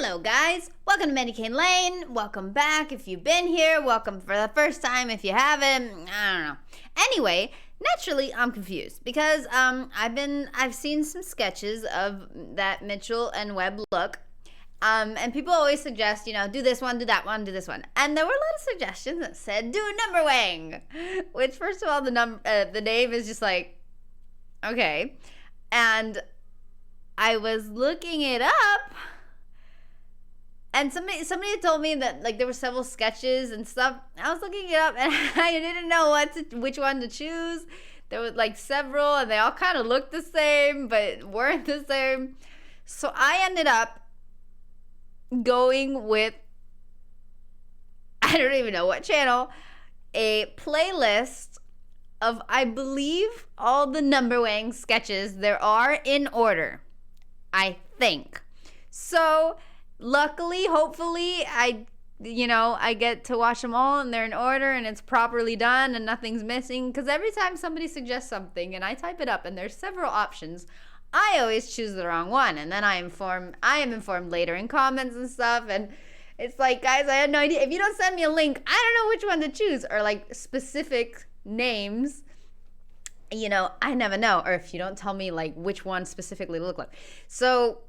Hello guys, welcome to Medicaid Lane, welcome back if you've been here, welcome for the first time if you haven't, I don't know. Anyway, naturally I'm confused because I've seen some sketches of that Mitchell and Webb look, and people always suggest, you know, do this one, do that one, do this one. And there were a lot of suggestions that said do NUMBERWANG, which first of all the name is just like, okay. And I was looking it up, and somebody had told me that like there were several sketches and stuff. I was looking it up, and I didn't know which one to choose. There was like several, and they all kind of looked the same, but weren't the same. So I ended up going with, I don't even know what channel, a playlist of, I believe, all the NUMBERWANG sketches there are in order. I think. So, luckily, hopefully, I get to watch them all and they're in order and it's properly done and nothing's missing. Because every time somebody suggests something and I type it up and there's several options, I always choose the wrong one. And then I am informed later in comments and stuff. And it's like, guys, I had no idea. If you don't send me a link, I don't know which one to choose. Or like specific names, you know, I never know. Or if you don't tell me like which one specifically to look like. So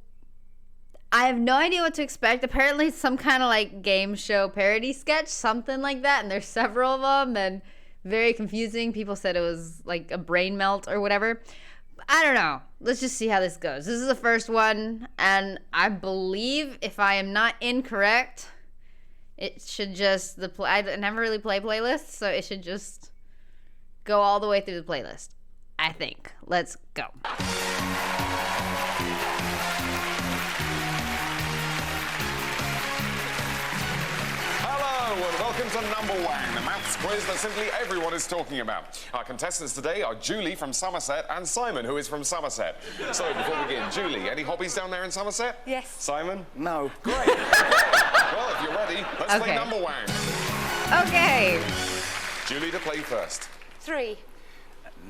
I have no idea what to expect. Apparently it's some kind of like game show parody sketch, something like that. And there's several of them and very confusing. People said it was like a brain melt or whatever. I don't know. Let's just see how this goes. This is the first one. And I believe, if I am not incorrect, it should just, I never really play playlists, so it should just go all the way through the playlist, I think. Let's go. Hello and welcome to NUMBERWANG, the maths quiz that simply everyone is talking about. Our contestants today are Julie from Somerset and Simon, who is from Somerset. So before we begin, Julie, any hobbies down there in Somerset? Yes. Simon? No. Great. Well, if you're ready, let's play NUMBERWANG. Okay. Julie to play first. 3.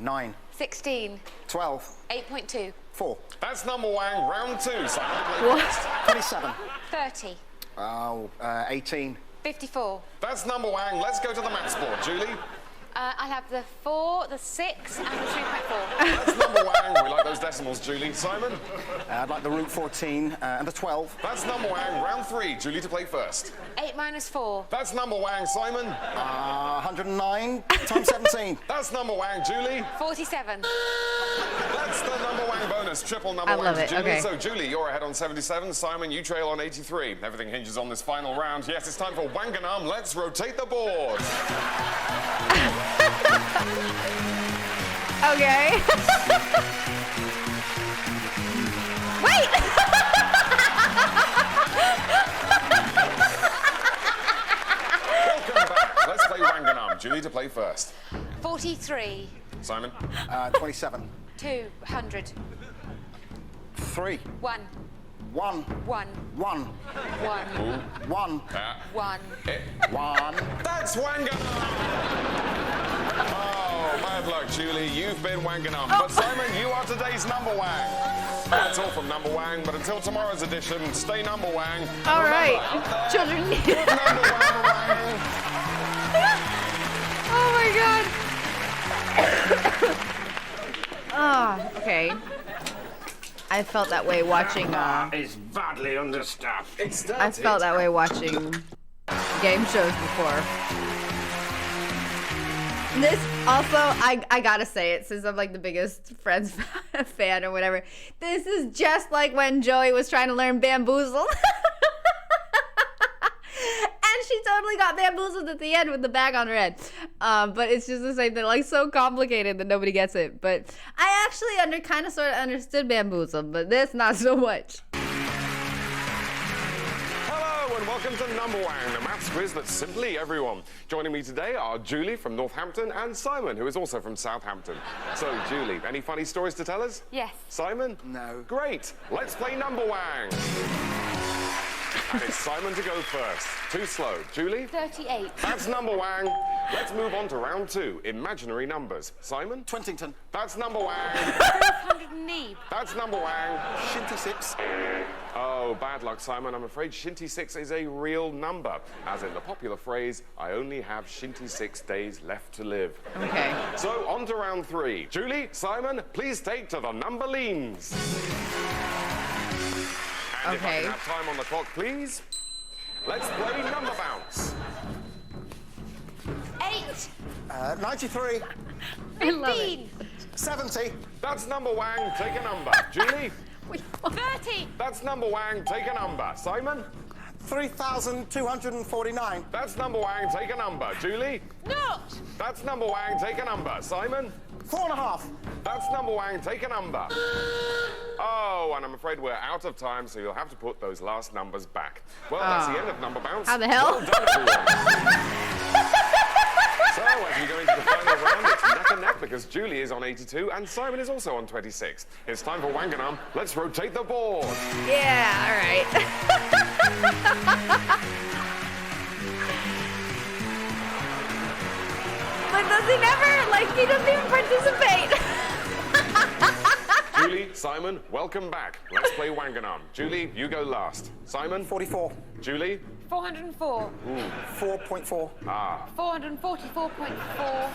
9. 16. 12. 8.2. 4. That's NUMBERWANG, round 2. Simon to play first. 27. 30. 18. 54. That's NUMBERWANG. Let's go to the maths board. Julie? I have the 4, the 6, and the 3.4. That's NUMBERWANG. We like those decimals, Julie. Simon? I'd like the root 14 and the 12. That's NUMBERWANG, round 3. Julie to play first. 8 minus 4. That's NUMBERWANG, Simon. 109 times 17. That's NUMBERWANG, Julie. 47. That's the NUMBERWANG bonus, triple NUMBERWANG. I love it, Julie. okay. So, Julie, you're ahead on 77. Simon, you trail on 83. Everything hinges on this final round. Yes, it's time for Wanganum. Let's rotate the board. Okay. Wait! Welcome back. Let's play Wanganum. Julie to play first. 43. Simon? 27. 200. 3. 1. 1. 1. 1. 1. 1. 1. 1. That's Wanganum! Oh, bad luck, Julie. You've been Wanganum. But Simon, you are today's NUMBERWANG. That's all from NUMBERWANG, but until tomorrow's edition, stay NUMBERWANG. All right. Children. NUMBERWANG. Oh my god. Oh, okay. I felt that way watching. Is badly understaffed. I felt that way watching game shows before. This also, I gotta say it since I'm like the biggest Friends fan or whatever. This is just like when Joey was trying to learn bamboozle. And she totally got bamboozled at the end with the bag on her head. But it's just the same thing, like so complicated that nobody gets it. But I actually kind of sort of understood bamboozle, but this not so much. Hello and welcome to NUMBERWANG, the maths quiz that's simply everyone. Joining me today are Julie from Northampton and Simon, who is also from Southampton. So, Julie, any funny stories to tell us? Yes. Simon? No. Great. Let's play NUMBERWANG. And it's Simon to go first. Too slow. Julie? 38. That's NUMBERWANG. Let's move on to round 2. Imaginary numbers. Simon? Twintington. That's NUMBERWANG. 500 knee. That's NUMBERWANG. Shinty 6. Oh, bad luck, Simon. I'm afraid Shinty 6 is a real number. As in the popular phrase, I only have Shinty 6 days left to live. Okay. So, on to round 3. Julie, Simon, please take to the number leans. And if I can have time on the clock, please. Let's play number bounce. 8. 93. I love it. 15. 70. That's number Wang. Take a number. Julie, 30. that's number Wang. Take a number. Simon, 3,249. that's number Wang. Take a number. Julie, Not. that's number Wang. Take a number. Simon, 4.5. that's number Wang. Take a number. Oh, and I'm afraid we're out of time, so you'll have to put those last numbers back. Well, that's the end of number bounce. How the hell? Well done, everyone. So, as we go into the final round, it's neck and neck because Julie is on 82 and Simon is also on 26. It's time for Wanganum. Let's rotate the board. Yeah, all right. But does he never, like, he doesn't even participate. Julie, Simon, welcome back. Let's play Wanganum. Julie, you go last. Simon? 44. Julie? 404. 4.4. 444.4.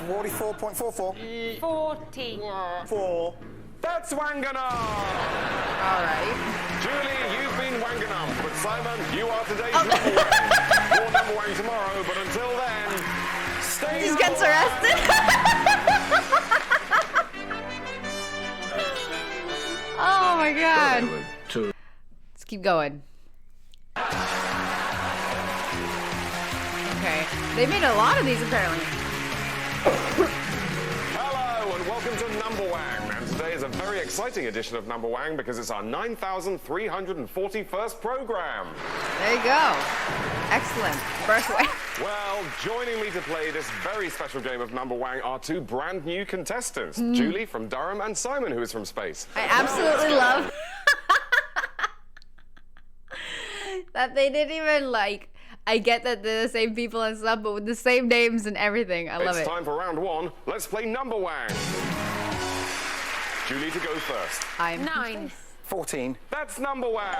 44.44. 40. 4. That's Wanganum! All right. Julie, you've been Wanganum, but Simon, you are today's number Wang. You're number Wang tomorrow, but until then, stay He number gets Wang. arrested. Oh my God. Let's keep going. Okay. They made a lot of these apparently. Hello and welcome to Number Wang. And today is a very exciting edition of Number Wang because it's our 9,341st program. There you go. Excellent. First way. Well, joining me to play this very special game of Number Wang are two brand new contestants, Julie from Durham and Simon, who is from space. I absolutely love that they didn't even like. I get that they're the same people and stuff, but with the same names and everything. I love It's it. time for round 1. Let's play Number Wang. Julie to go first. I'm 9. 14. That's Number Wang.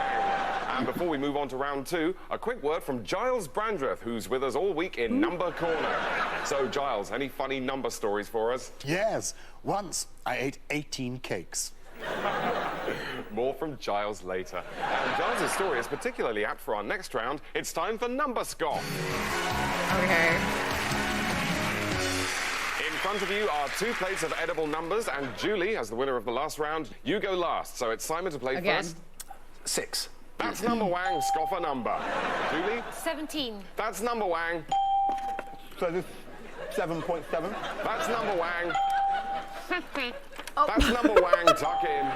And before we move on to round 2, a quick word from Giles Brandreth, who's with us all week in Number Corner. So, Giles, any funny number stories for us? Yes. Once I ate 18 cakes. More from Giles later. And Giles' story is particularly apt for our next round. It's time for Number Scoff. okay. In front of you are 2 plates of edible numbers, and Julie, as the winner of the last round, you go last. So it's Simon to play Again. first. 6. That's Number Wang. Scoff a number. Julie, 17. that's Number Wang. So this 7.7. That's Number Wang. That's Number Wang. Tuck in.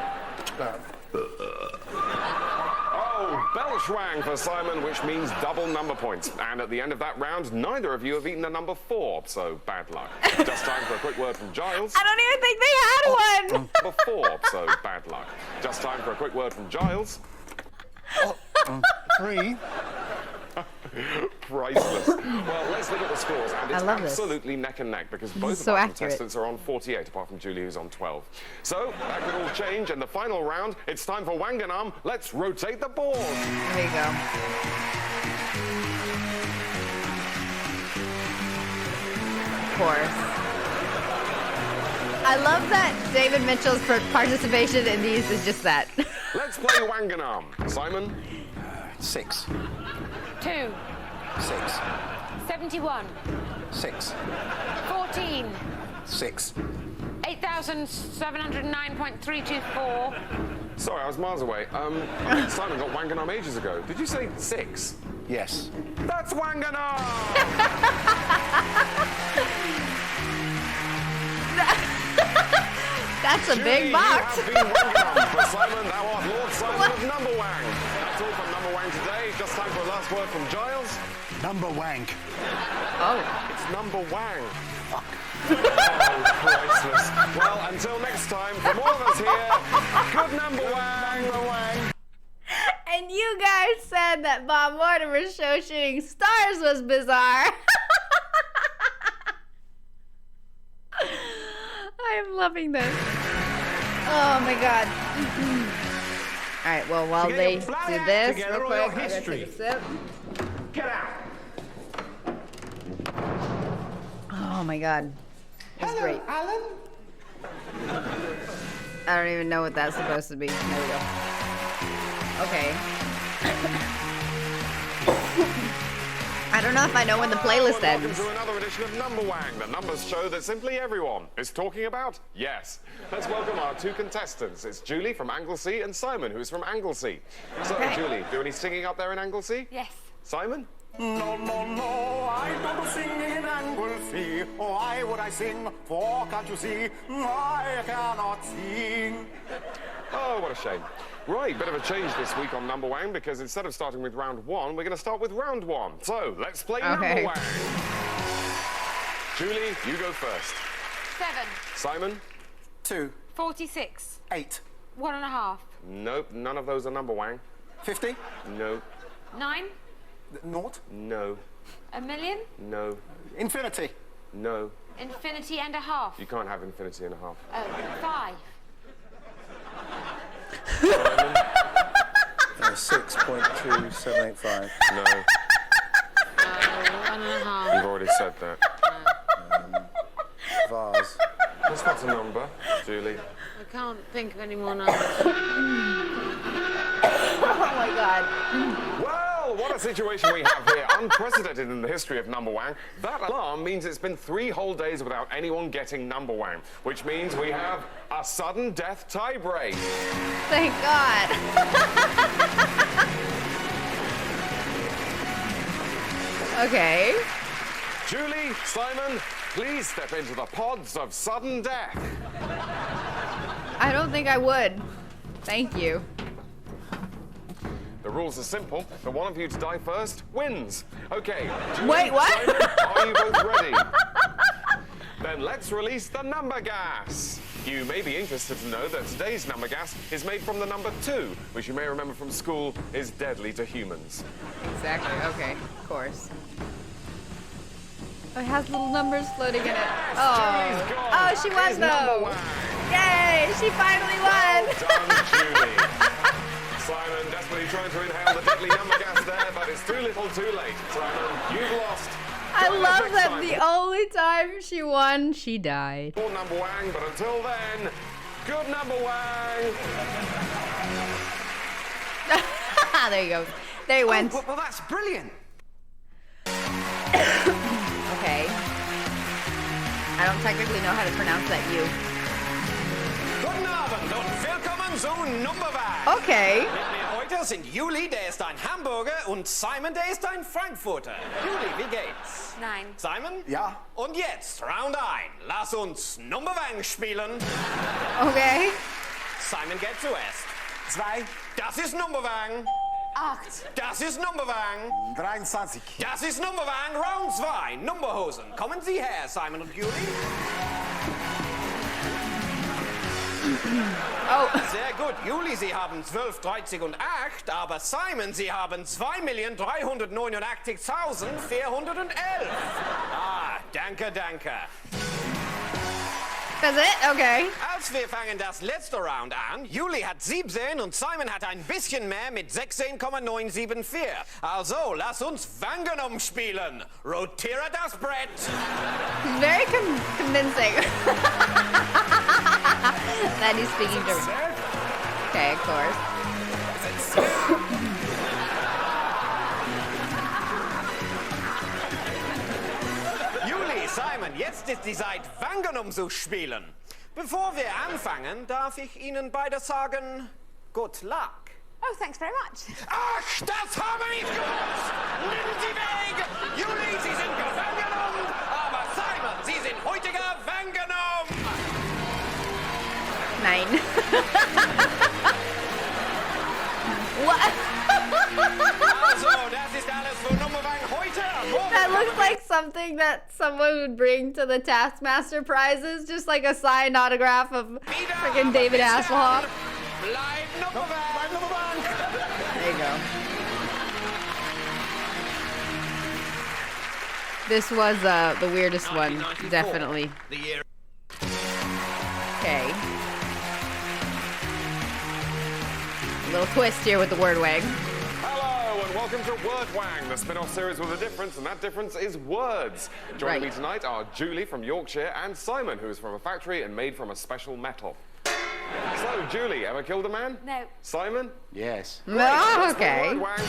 Oh, Belshwang for Simon, which means double number points. And at the end of that round, neither of you have eaten a number 4, so bad luck. Just time for a quick word from Giles. I don't even think they had one. Number 4, so bad luck. Just time for a quick word from Giles. 3. Priceless. Well, let's look at the scores, and it's love this. absolutely neck and neck because both is of so our accurate. contestants are on 48, apart from Julie, who's on 12. So that could all change. In the final round, it's time for Wanganum. Let's rotate the board. There you go. Of course. I love that David Mitchell's participation in these is just that. Let's play Wanganum. Simon, 6. 2. 6. 71. 6. 14. 6. 8,709.324. sorry, I was miles away. I think Simon got Wanganum ages ago. Did you say 6? Yes. That's Wanganum! That's a Julie, big box. You have been Wanganum, but Simon, thou art Lord Simon of Number Wang. That's all from Number Wang today. Just time for a last word from Giles. Number wank. Oh. It's Number Wang. Fuck. Oh, priceless. Well, until next time, from all of us here, good Number Wang. Number Wang. And you guys said that Bob Mortimer's show Shooting Stars was bizarre. I'm loving this. Oh my God. All right, well, while To get they your fly do act this together real or your quick, I gotta history. take a sip. Get out. Oh my god. That's great. Alan. I don't even know what that's supposed to be. There we go. Okay. I don't know if I know when the playlist Hello and ends. welcome to another edition of Number Wang, the numbers show that simply everyone is talking about. Yes. Let's welcome our two contestants. It's Julie from Anglesey and Simon, who's from Anglesey. So, Okay. Julie, do any singing up there in Anglesey? Yes. Simon? No, no, no, I don't sing in Anglesey. Why would I sing? For can't you see? I cannot sing. Oh, what a shame. Right, bit of a change this week on Number Wang because instead of starting with round one, we're going to start with round one. So, let's play Number Okay. Wang. Julie, you go first. 7. Simon? 2. 46. 8. 1.5. Nope, none of those are Number Wang. 50. No, 9. Naught. no, 1,000,000. no, Infinity. no. Infinity and a half. You can't have infinity and a half. Oh, 5. 6.2785. No, 1.5. you've already said that. Vase. That's not a number, Julie. I can't think of any more numbers. Oh my god. Well, what a situation we have here. Unprecedented in the history of Number Wang. That alarm means it's been 3 whole days without anyone getting Number Wang, which means we have a sudden death tie break. Thank god. Okay. Julie, Simon, please step into the pods of sudden death. I don't think I would. Thank you. The rules are simple. The one of you to die first wins. Okay. Julie, Wait, what? Simon, are you both ready? Then let's release the number gas. You may be interested to know that today's number gas is made from the number 2, which you may remember from school is deadly to humans. Exactly. Okay. Of course. Oh, it has little numbers floating in it. Julie's Oh. gone. Oh, she won Here's Number though. Wang. Yay! She finally won. Well done, Julie. Simon desperately trying to inhale the deadly number gas there, but it's too little, too late. Simon, you've lost. I Join us love next that time the only time she won, she died. for Number Wang, but until then, good Number Wang. There you go. There he went. Well, that's brilliant. Okay. I don't technically know how to pronounce that U. Guten Abend und willkommen zu Numberwang. Okay. Mit mir heute sind Julie, der ist ein Hamburger, und Simon, der ist ein Frankfurter. Julie, wie geht's? 9. Simon? Ja. Und jetzt, Round 1. Lass uns Numberwang spielen. Okay. Simon geht zuerst. 2. Das ist Numberwang. 8. Das ist Numberwang. 23. Das ist Numberwang. Round 2. Nummerhosen. Kommen Sie her, Simon und Julie. Oh. Sehr gut. Julie, Sie haben 12, 13 und 8, aber Simon, Sie haben 2.389.411. Ah, danke, danke. That's it? Okay. Als wir fangen das letzte Round an, Julie hat 17 und Simon hat ein bisschen mehr mit 16,974. Also, lass uns Wangen spielen. Rotiere das Brett. He's very convincing. That he's speaking German. Okay, of course. Julie, Simon, jetzt ist die Zeit, Wangen zu spielen. Bevor wir anfangen, darf ich Ihnen beide sagen, good luck. Oh, thanks very much. Ach, das habe ich gewusst! Nimm sie weg! Julie, Sie sind gefangen, aber Simon, Sie sind heutiger Wangenom! Nein. What? Also, das ist alles für Nummerwang heute. That looks like something that someone would bring to the Taskmaster prizes, just like a signed autograph of freaking David Hasselhoff. Bleib Nummerwang! There you go. This was the weirdest one, 1994, definitely. The year. Okay. Little twist here with the word wang. Hello and welcome to Word Wang, the spin-off series with a difference, and that difference is words. Joining me tonight are Julie from Yorkshire and Simon, who is from a factory and made from a special metal. So, Julie, ever killed a man? No. Simon? Yes. Oh, okay. Word Wang.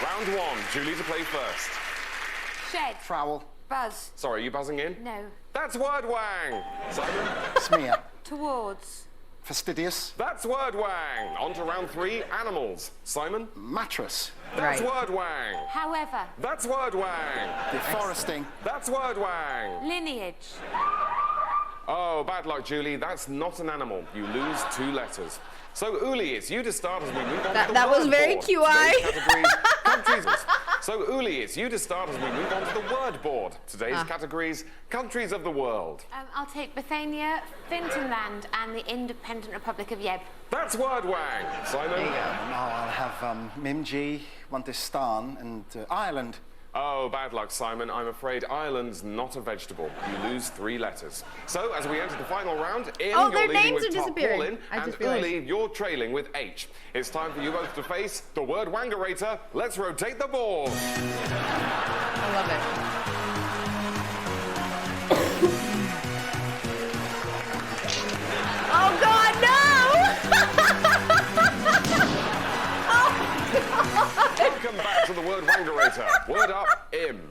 Round one, Julie to play first. Shed. Trowel. Buzz. Sorry, are you buzzing in? No. That's Word Wang. Simon? Smear. Towards. Fastidious. That's Word Wang. On to round three, animals. Simon? Mattress. That's Right. Word Wang. However. That's Word Wang. Deforesting. That's Word Wang. Lineage. Oh, bad luck, Julie. That's not an animal. You lose 2 letters. So, Uli, it's you to start as we move on to the That was word very board. QI. Today's categories, countries. So, Uli, it's you to start as we move on to the word board. Today's categories, countries of the world. I'll take Bethania, Fintonland, and the Independent Republic of Webb. That's Word Wang. Simon? I'll have Mimji, Wantistan, and Ireland. Oh, bad luck, Simon. I'm afraid Ireland's not a vegetable. You lose 3 letters. So, as we enter the final round, in Oh, you're their leading names with are top disappearing. Paulin, I and just realized. Uli, you're trailing with H. It's time for you both to face the word wangerator. Let's rotate the board. I love it. Oh God, no! Welcome back to the word wangerator. Word up, im.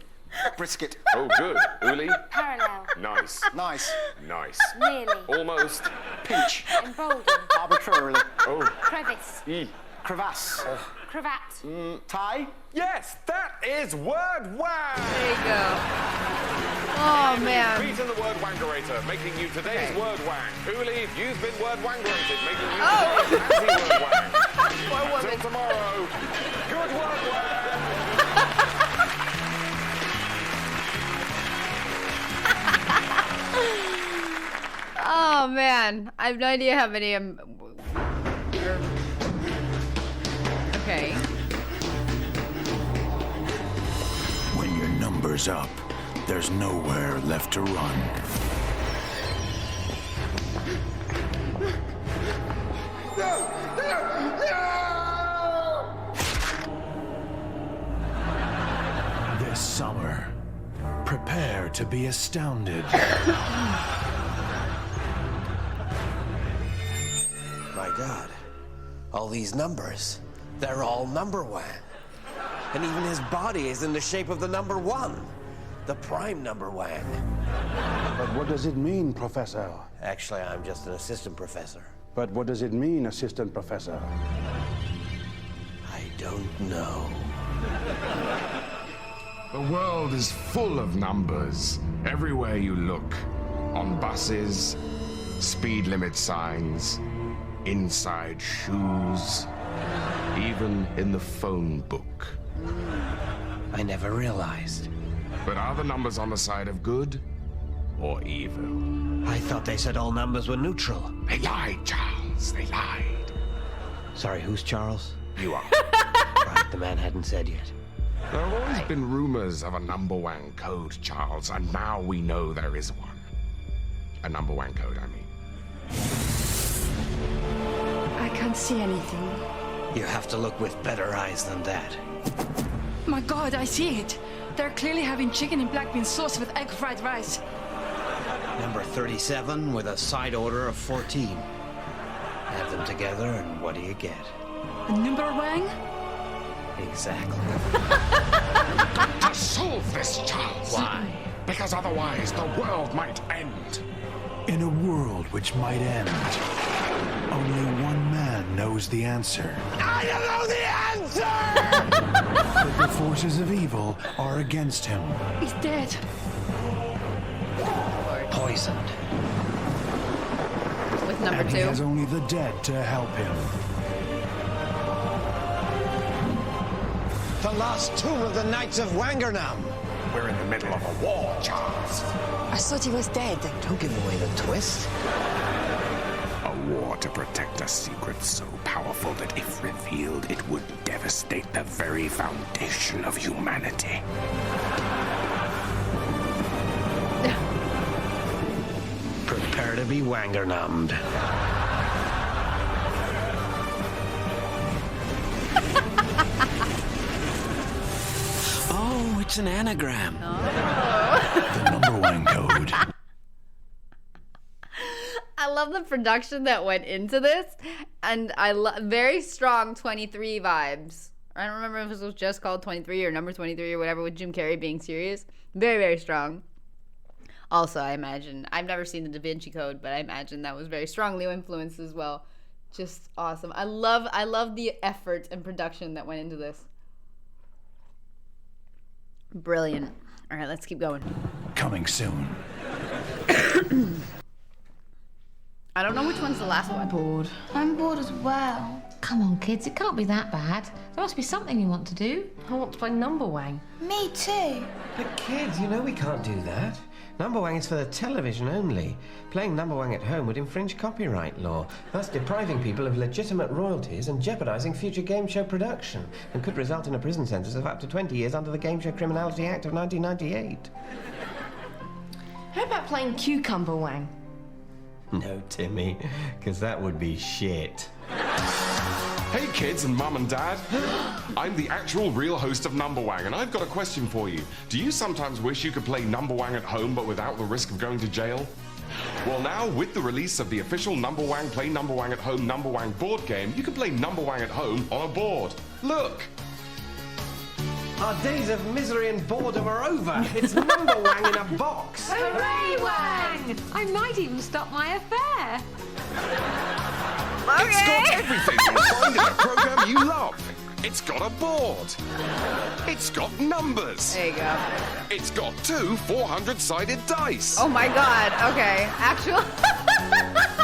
Brisket. Oh, good. Uli? Parallel. Nice. Nice. Nice. Nearly. Almost. Peach. Emboldened. Arbitrarily. Oh. Crevice. E. Crevasse. Cravat. Tie. Yes, that is word wang. There you go. Oh man. Beat in the word wangerator, making you today's word wang. Uli, you've been word wangerated, making you today's anti-word wang. Poor Until woman. tomorrow, good word wang. Oh man, I have no idea how many. Okay. When your number's up, there's nowhere left to run. This summer, prepare to be astounded. My God, all these numbers, they're all NUMBERWANG. And even his body is in the shape of the number 1, the prime NUMBERWANG. But what does it mean, Professor? Actually, I'm just an assistant professor. But what does it mean, Assistant Professor? I don't know. The world is full of numbers. Everywhere you look. On buses, speed limit signs, inside shoes, even in the phone book. I never realized. But are the numbers on the side of good or evil? I thought they said all numbers were neutral. They lied, Charles. They lied. Sorry, who's Charles? You are. Right, the man hadn't said yet. There have always been rumors of a NUMBERWANG code, Charles, and now we know there is one. A NUMBERWANG code, I mean. I can't see anything. You have to look with better eyes than that. My God, I see it. They're clearly having chicken and black bean sauce with egg fried rice. Number 37 with a side order of 14. Add them together and what do you get? A NUMBERWANG? Exactly. To solve this, Charles. Why? Because otherwise the world might end. In a world which might end, only one man knows the answer. I don't know the answer! But the forces of evil are against him. He's dead. Poisoned. With number And 2. he has only the dead to help him. The lost tomb of the Knights of Wangernam. We're in the middle of a war, Charles. I thought he was dead. Don't give away the twist. A war to protect a secret so powerful that if revealed, it would devastate the very foundation of humanity. Prepare to be Wangernummed. What's an anagram? The NUMBERWANG code. I love the production that went into this, and I love very strong 23 vibes. I don't remember if this was just called 23 or number 23 or whatever, with Jim Carrey being serious. Very, very strong. Also, I imagine, I've never seen the Da Vinci Code, but I imagine that was very strongly influenced as well. Just awesome. I love the effort and production that went into this. Brilliant. All right, let's keep going. Coming soon. I don't know which one's the last one. Bored. I'm bored as well. Come on, kids, it can't be that bad. There must be something you want to do. I want to play NUMBERWANG. Me too. But kids, you know we can't do that. NUMBERWANG is for the television only. Playing NUMBERWANG at home would infringe copyright law, thus depriving people of legitimate royalties and jeopardizing future game show production, and could result in a prison sentence of up to 20 years under the Game Show Criminality Act of 1998. How about playing CucumberWang? No, Timmy, because that would be shit. Hey kids and mum and dad, I'm the actual real host of NUMBERWANG, and I've got a question for you. Do you sometimes wish you could play NUMBERWANG at home but without the risk of going to jail? Well, now with the release of the official NUMBERWANG Play NUMBERWANG at Home NUMBERWANG board game, you can play NUMBERWANG at home on a board. Look! Our days of misery and boredom are over. It's NUMBERWANG in a box. Hooray, Wang! I might even stop my affair. It's got everything you'll find in a program you love. It's got a board. It's got numbers. There you go. It's got 2 400-sided dice. Oh my god, okay. Actual...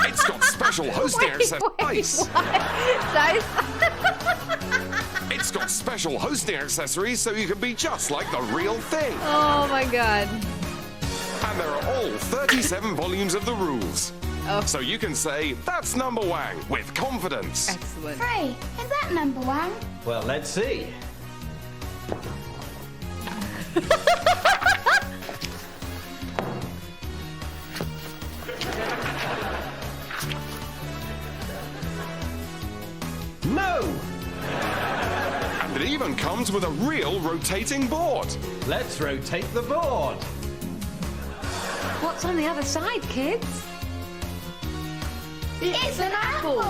It's got special hosting access dice. Dice? It's got special hosting accessories so you can be just like the real thing. Oh my god. And there are all 37 volumes of the rules. Oh. So you can say, that's NUMBERWANG with confidence. Excellent. Free. Is that NUMBERWANG? Well, let's see. No! And it even comes with a real rotating board. Let's rotate the board. What's on the other side, kids? It's an apple.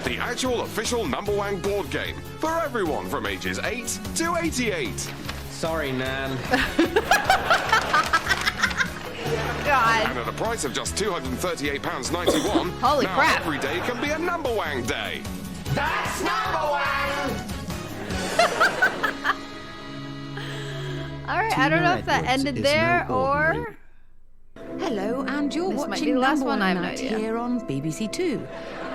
The actual official NUMBERWANG board game for everyone from ages 8 to 88. Sorry, Nan. God. And at a price of just £238.91, Holy now crap. every day can be a NUMBERWANG day. That's NUMBERWANG! All right, I don't know if that ended there or... Hello, and you're This might watching be the last NUMBERWANG one, I have no Night idea. here on BBC Two.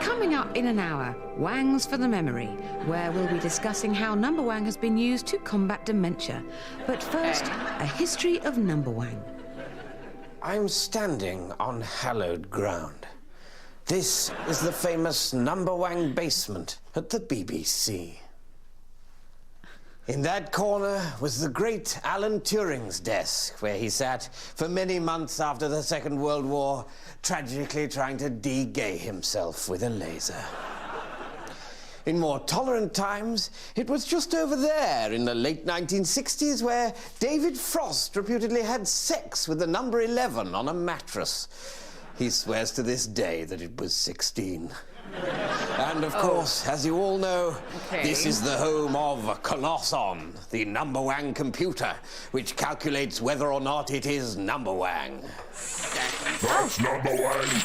Coming up in an hour, Wangs for the Memory, where we'll be discussing how NUMBERWANG has been used to combat dementia. But first, a history of NUMBERWANG. I'm standing on hallowed ground. This is the famous NUMBERWANG basement at the BBC. In that corner was the great Alan Turing's desk, where he sat for many months after the Second World War, tragically trying to de-gay himself with a laser. In more tolerant times, it was just over there in the late 1960s where David Frost reputedly had sex with the number 11 on a mattress. He swears to this day that it was 16. And of course, as you all know, this is the home of Colosson, the NUMBERWANG computer, which calculates whether or not it is NUMBERWANG. That's NUMBERWANG.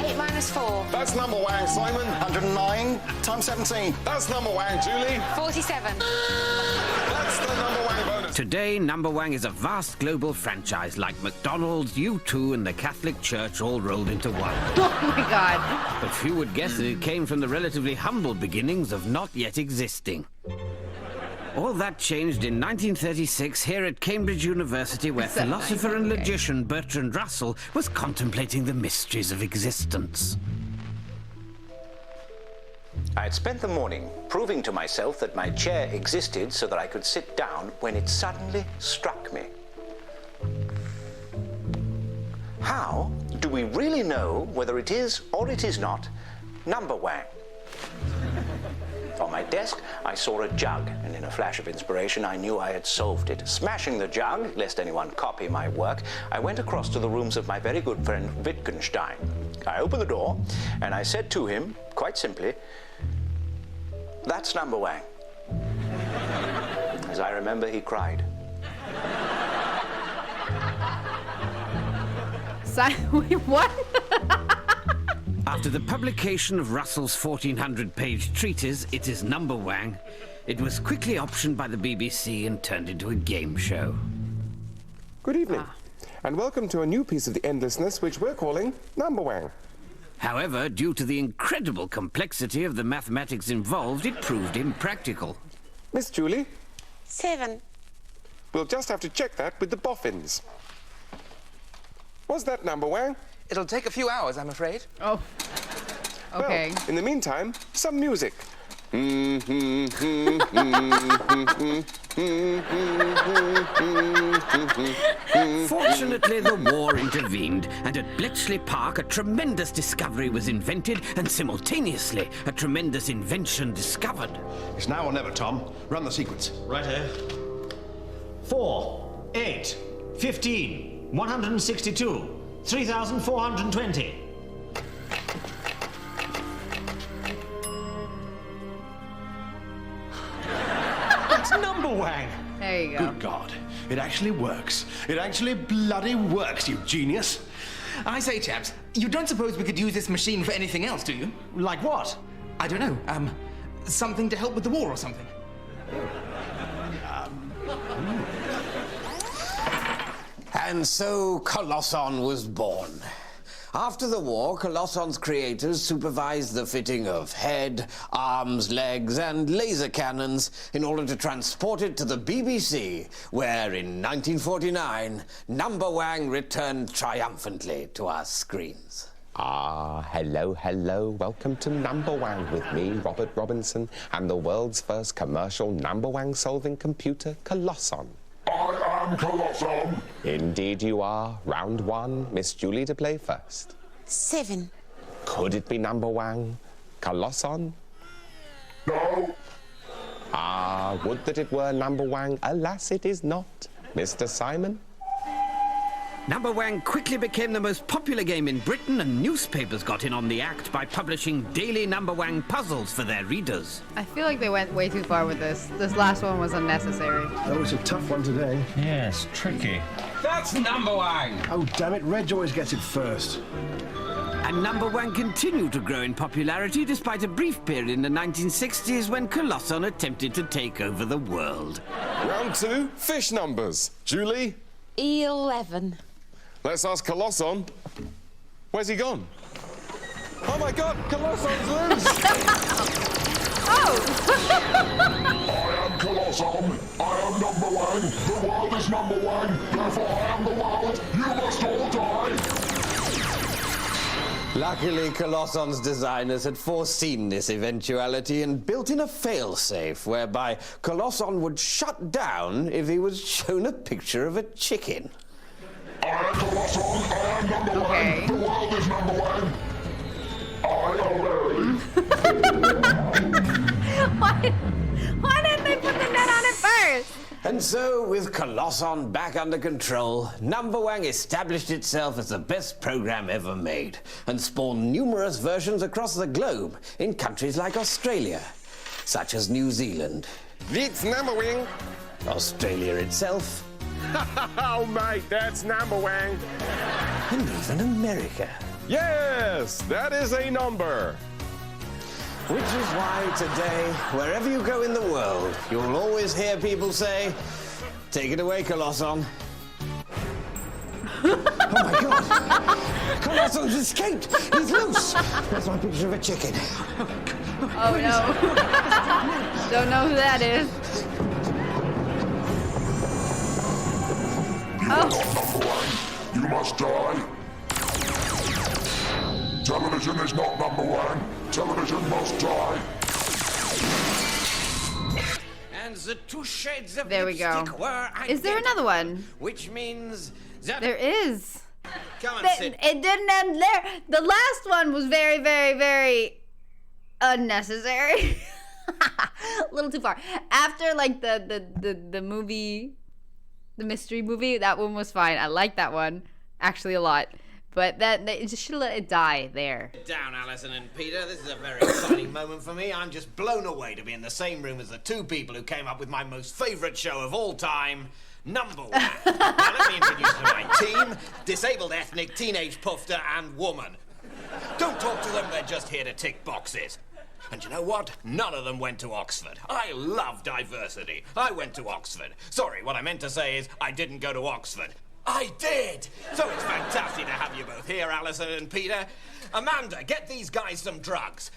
8 minus 4. That's NUMBERWANG, Simon. 109 times 17. That's NUMBERWANG, Julie. 47. That's the NUMBERWANG bonus. Today, NUMBERWANG is a vast global franchise like McDonald's, U2, and the Catholic Church all rolled into one. Oh my god. But few would guess that it came from the relatively humble beginnings of not yet existing. All that changed in 1936 here at Cambridge University, where philosopher and logician Bertrand Russell was contemplating the mysteries of existence. I had spent the morning proving to myself that my chair existed so that I could sit down when it suddenly struck me. How do we really know whether it is or it is not NUMBERWANG? On my desk, I saw a jug, and in a flash of inspiration, I knew I had solved it. Smashing the jug, lest anyone copy my work, I went across to the rooms of my very good friend Wittgenstein. I opened the door, and I said to him, quite simply, "That's NUMBERWANG." As I remember, he cried. Wait, what? After the publication of Russell's 1400-page treatise, It Is NUMBERWANG, it was quickly optioned by the BBC and turned into a game show. Good evening, and welcome to a new piece of the endlessness which we're calling NUMBERWANG. However, due to the incredible complexity of the mathematics involved, it proved impractical. Miss Julie? 7. We'll just have to check that with the boffins. Was that NUMBERWANG? It'll take a few hours, I'm afraid. Oh. Okay. Well, in the meantime, some music. Fortunately, the war intervened, and at Bletchley Park, a tremendous discovery was invented, and simultaneously, a tremendous invention discovered. It's now or never, Tom. Run the sequence. Righto. 4, 8, 15, 162, 3,420. That's NUMBERWANG. There you go. Good God. It actually works. It actually bloody works, you genius. I say, chaps, you don't suppose we could use this machine for anything else, do you? Like what? I don't know. Something to help with the war or something. And so Colosson was born. After the war, Colosson's creators supervised the fitting of head, arms, legs, and laser cannons in order to transport it to the BBC, where in 1949, NUMBERWANG returned triumphantly to our screens. Hello. Welcome to NUMBERWANG with me, Robert Robinson, and the world's first commercial NUMBERWANG solving computer, Colosson. I am Colosson. Indeed you are. Round 1, Miss Julie to play first. 7. Could it be NUMBERWANG? Colosson? No. Would that it were NUMBERWANG. Alas, it is not. Mr. Simon? NUMBERWANG quickly became the most popular game in Britain, and newspapers got in on the act by publishing daily NUMBERWANG puzzles for their readers. I feel like they went way too far with this. This last one was unnecessary. Oh, it's a tough one today. Yes, tricky. That's NUMBERWANG. Oh, damn it, Reg always gets it first. And NUMBERWANG continued to grow in popularity despite a brief period in the 1960s when Colosson attempted to take over the world. Round 2, fish numbers. Julie? 11. Let's ask Colosson. Where's he gone? Oh my God, Colosson's loose! I am Colosson. I am NUMBERWANG. The world is NUMBERWANG. Therefore I am the world. You must all die. Luckily, Colosson's designers had foreseen this eventuality and built in a failsafe whereby Colosson would shut down if he was shown a picture of a chicken. I am Colosson. I am NUMBERWANG. Okay. The world is NUMBERWANG. Why didn't they put the net on it first? And so, with Colosson back under control, NUMBERWANG established itself as the best program ever made and spawned numerous versions across the globe in countries like Australia, such as New Zealand, It's NUMBERWANG. Australia itself, Oh, mate, that's NUMBERWANG. and even America. Yes, that is a number. Which is why today, wherever you go in the world, you'll always hear people say, "Take it away, Colosson." Oh my God! Colosson's escaped! He's loose! That's my picture of a chicken. Oh no. Don't know who that is. NUMBERWANG. You must die. Television is not NUMBERWANG. Television must die. And the 2 shades of There we go. lipstick were Is there another one? Which means that... There is. Come and sit. It didn't end there. The last one was very, very, very unnecessary. A little too far. After like the movie, the mystery movie, that one was fine. I liked that one actually a lot. But they just should have let it die there. Sit down, Alison and Peter. This is a very exciting moment for me. I'm just blown away to be in the same room as the two people who came up with my most favourite show of all time, Numberwang. Now let me introduce you to my team: disabled ethnic, teenage pufter, and woman. Don't talk to them, they're just here to tick boxes. And you know what? None of them went to Oxford. I love diversity. I went to Oxford. Sorry, what I meant to say is I didn't go to Oxford. I did! So it's fantastic to have you both here, Alison and Peter. Amanda, get these guys some drugs.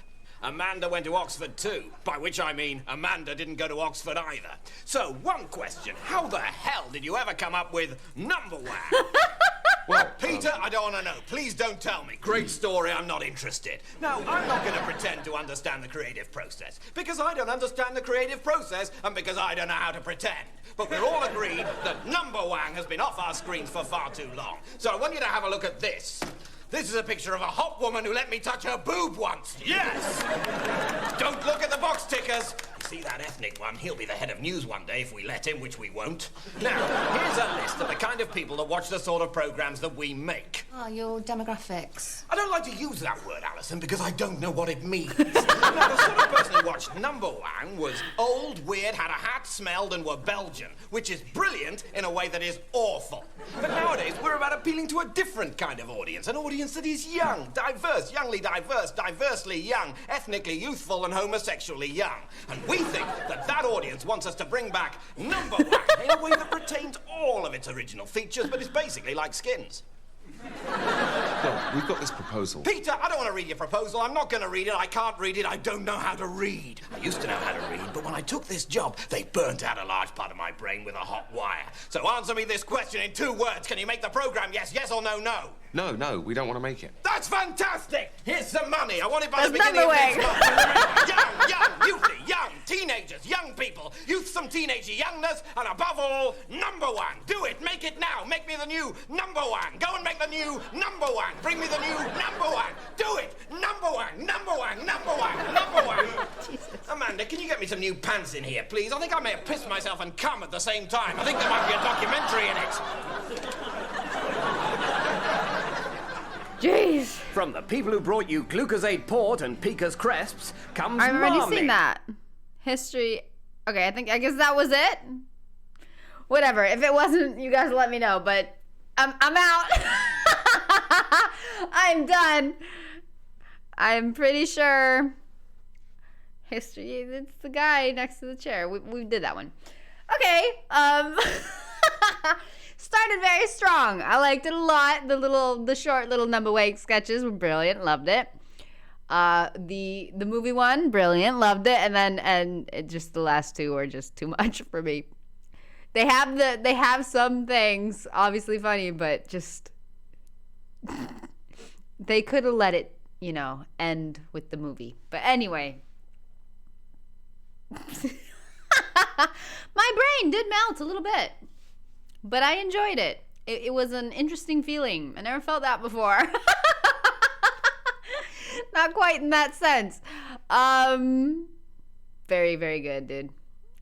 Amanda went to Oxford too, by which I mean Amanda didn't go to Oxford either. So, one question. How the hell did you ever come up with Numberwang? Well, Peter, I don't want to know. Please don't tell me. Great story, I'm not interested. Now, I'm not going to pretend to understand the creative process, because I don't understand the creative process, and because I don't know how to pretend. But we're all agreed that Numberwang has been off our screens for far too long. So I want you to have a look at this. This is a picture of a hot woman who let me touch her boob once. Yes! Don't look at the box tickers. You see that ethnic one? He'll be the head of news one day if we let him, which we won't. Now, here's a list of the kind of people that watch the sort of programs that we make. Oh, your demographics. I don't like to use that word, Alison, because I don't know what it means. Now, the sort of person who watched Numberwang was old, weird, had a hat, smelled, and were Belgian, which is brilliant in a way that is awful. But nowadays, we're about appealing to a different kind of audience, an audience that is young, diverse, youngly diverse, diversely young, ethnically youthful, and homosexually young. And we think that that audience wants us to bring back Numberwang in a way that retains all of its original features, but is basically like Skins. Well, we've got this proposal. Peter, I don't want to read your proposal. I'm not going to read it. I can't read it. I don't know how to read. I used to know how to read, but when I took this job, they burnt out a large part of my brain with a hot wire. So answer me this question in 2 words. Can you make the program? Yes, yes or no, no? No, we don't want to make it. That's fantastic! Here's some money. I want it by That's the beginning of Numberwang. next month. Young, youthy, young, teenagers, young people, youthsome teenage youngness, and above all, Numberwang. Do it. Make it now. Make me the new Numberwang. Go and make the new Numberwang. Bring me the new Numberwang. Do it. Numberwang, Numberwang, Numberwang, Numberwang. Amanda, can you get me some new pants in here, please? I think I may have pissed myself and come at the same time. I think there might be a documentary in it. Jeez. From the people who brought you Glucosate Port and Pika's Cresps comes I've already Marmee. seen that. History. Okay, I guess that was it. Whatever. If it wasn't, you guys let me know. But I'm out. I'm done. I'm pretty sure. History. It's the guy next to the chair. We did that one. Okay. Started very strong. I liked it a lot. The short little Numberwang sketches were brilliant. Loved it. The movie one, brilliant. Loved it. And just the last 2 were just too much for me. They have some things obviously funny, but just they could have let it, end with the movie. But anyway, my brain did melt a little bit. But I enjoyed it. It was an interesting feeling. I never felt that before. Not quite in that sense. Very, very good, dude.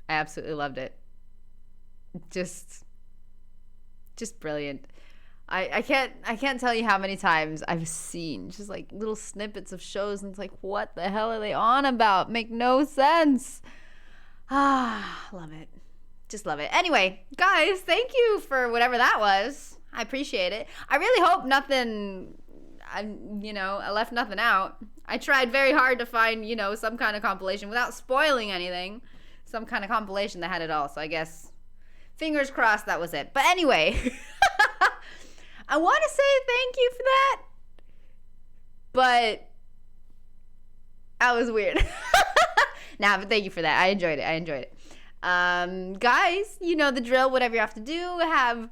I absolutely loved it. Just brilliant. I can't tell you how many times I've seen just like little snippets of shows and it's like, what the hell are they on about? Make no sense. Love it. Just love it. Anyway, guys, thank you for whatever that was. I appreciate it. I really hope I left nothing out. I tried very hard to find, some kind of compilation without spoiling anything. Some kind of compilation that had it all. So I guess, fingers crossed that was it. But anyway, I want to say thank you for that. But that was weird. But thank you for that. I enjoyed it. Guys, you know the drill. Whatever you have to do, have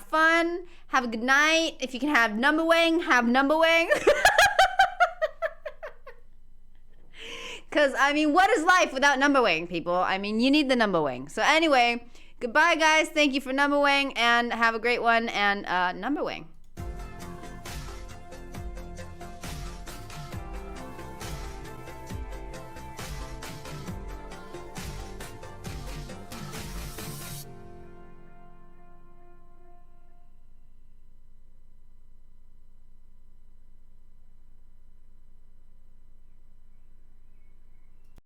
fun, have a good night. If you can have Numberwang, have Numberwang. Because what is life without Numberwang, people? You need the Numberwang. So anyway, goodbye, guys. Thank you for Numberwang, and have a great one. And Numberwang.